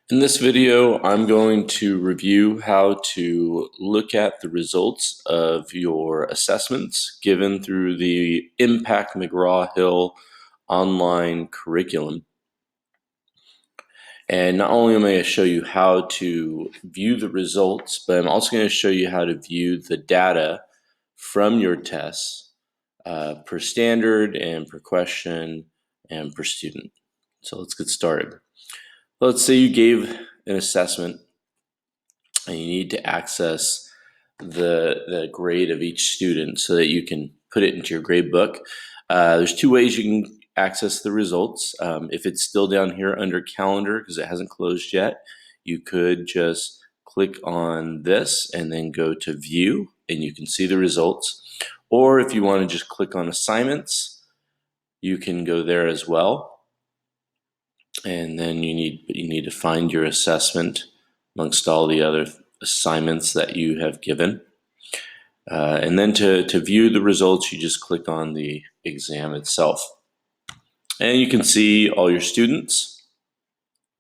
In this video, I'm going to review how to look at the results of your assessments given through the Impact McGraw Hill online curriculum. And not only am I going to show you how to view the results, but I'm also going to show you how to view the data from your tests per standard and per question and per student. So let's get started. Let's say you gave an assessment and you need to access the grade of each student so that you can put it into your grade book. There's two ways you can access the results. If it's still down here under calendar because it hasn't closed yet, you could just click on this and then go to view and you can see the results. Or if you want to just click on assignments, you can go there as well. And then you need to find your assessment amongst all the other assignments that you have given. And then to view the results, you just click on the exam itself. And you can see all your students.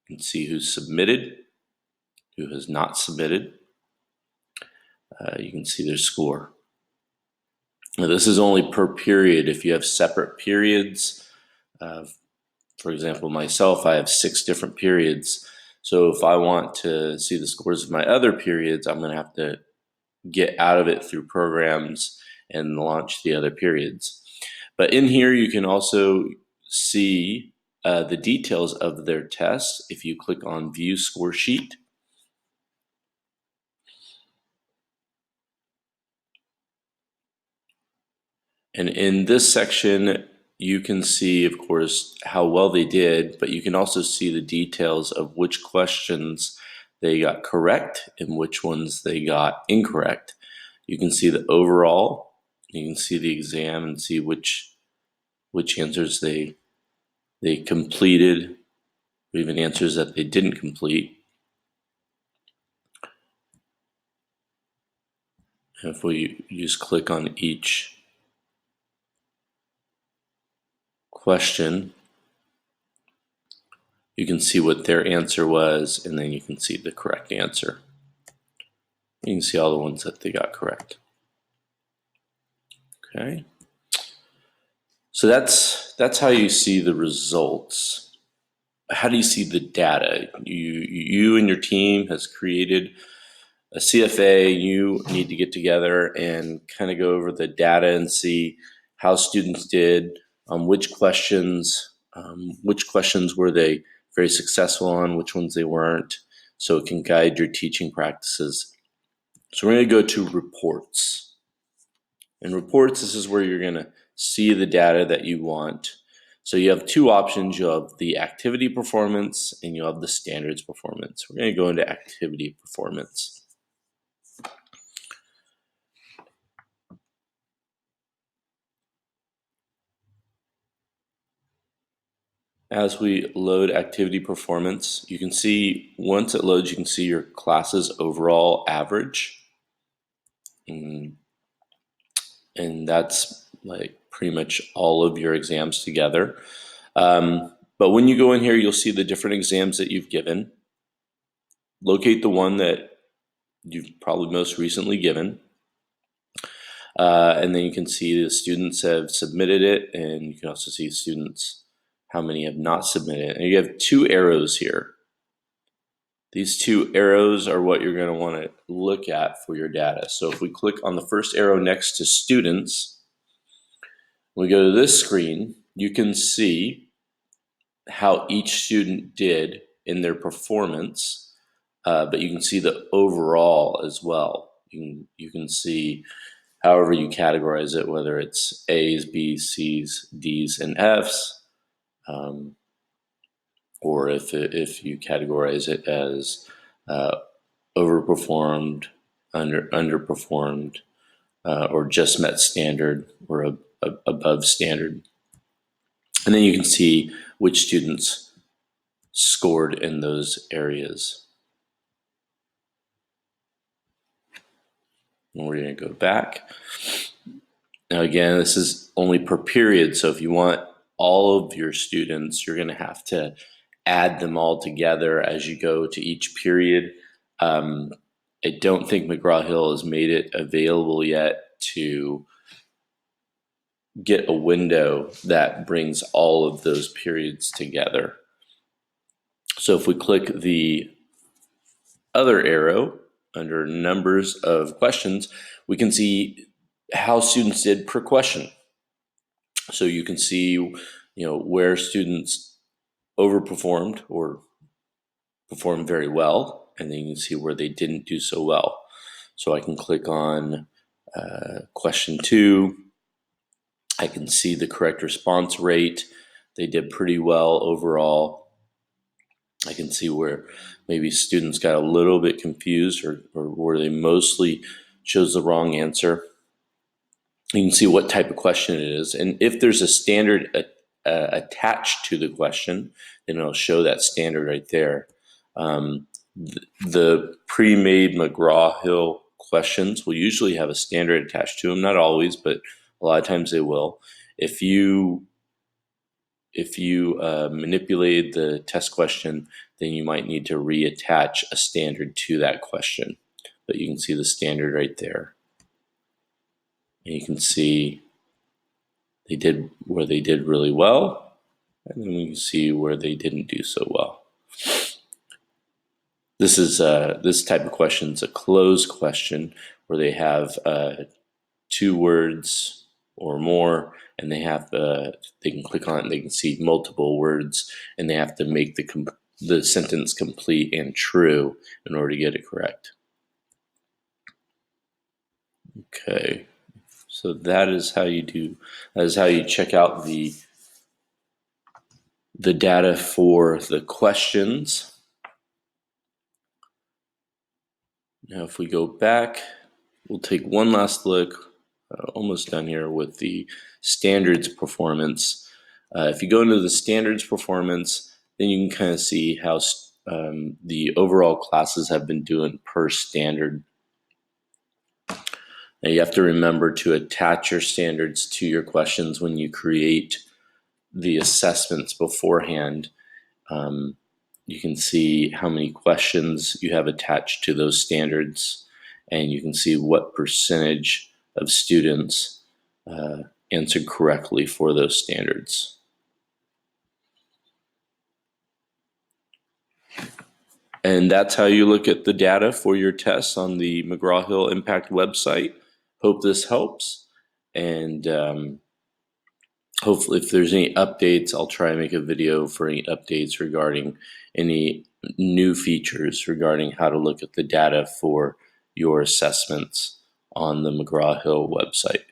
You can see who's submitted, who has not submitted. You can see their score. Now, this is only per period. If you have separate periods, for example, myself, I have 6 different periods. So if I want to see the scores of my other periods, I'm going to have to get out of it through programs and launch the other periods. But in here, you can also see the details of their tests if you click on View Score Sheet. And in this section, you can see, of course, how well they did, but you can also see the details of which questions they got correct and which ones they got incorrect. You can see the overall, you can see the exam and see which answers they completed, or even answers that they didn't complete. And if we just click on each question, you can see what their answer was, and then you can see the correct answer. You can see all the ones that they got correct. Okay. So that's how you see the results. How do you see the data? You and your team has created a CFA. You need to get together and kind of go over the data and see how students did, which questions were they very successful on, which ones they weren't, so it can guide your teaching practices. So we're going to go to reports. In reports, this is where you're going to see the data that you want. So you have two options. You have the activity performance and you have the standards performance. We're going to go into activity performance. As we load activity performance, you can see once it loads, you can see your class's overall average. And that's like pretty much all of your exams together. But when you go in here, you'll see the different exams that you've given. Locate the one that you've probably most recently given. And then you can see the students have submitted it, and you can also see students, how many have not submitted. And you have 2 arrows here. These 2 arrows are what you're going to want to look at for your data. So if we click on the first arrow next to students, when we go to this screen, you can see how each student did in their performance, but you can see the overall as well. You can see however you categorize it, whether it's A's, B's, C's, D's, and F's, or if you categorize it as overperformed, underperformed, or just met standard, or above standard. And then you can see which students scored in those areas. And we're going to go back. Now again, this is only per period, so if you want all of your students, you're going to have to add them all together as you go to each period. I don't think McGraw Hill has made it available yet to get a window that brings all of those periods together. So if we click the other arrow under numbers of questions, we can see how students did per question. So you can see, where students overperformed or performed very well, and then you can see where they didn't do so well. So I can click on question 2. I can see the correct response rate. They did pretty well overall. I can see where maybe students got a little bit confused or where they mostly chose the wrong answer. You can see what type of question it is. And if there's a standard attached to the question, then it'll show that standard right there. The pre-made McGraw Hill questions will usually have a standard attached to them. Not always, but a lot of times they will. If you manipulated the test question, then you might need to reattach a standard to that question. But you can see the standard right there. And you can see they did really well, and then we can see where they didn't do so well. This type of question is a closed question where they have 2 words or more, and they can click on it and they can see multiple words, and they have to make the sentence complete and true in order to get it correct. Okay, so that is how you check out the data for the questions. Now, if we go back, we'll take one last look, almost done here with the standards performance. If you go into the standards performance, then you can kind of see how the overall classes have been doing per standard. Now, you have to remember to attach your standards to your questions when you create the assessments beforehand. You can see how many questions you have attached to those standards, and you can see what percentage of students answered correctly for those standards. And that's how you look at the data for your tests on the McGraw Hill Impact website. Hope this helps, and hopefully if there's any updates, I'll try and make a video for any updates regarding any new features regarding how to look at the data for your assessments on the McGraw Hill website.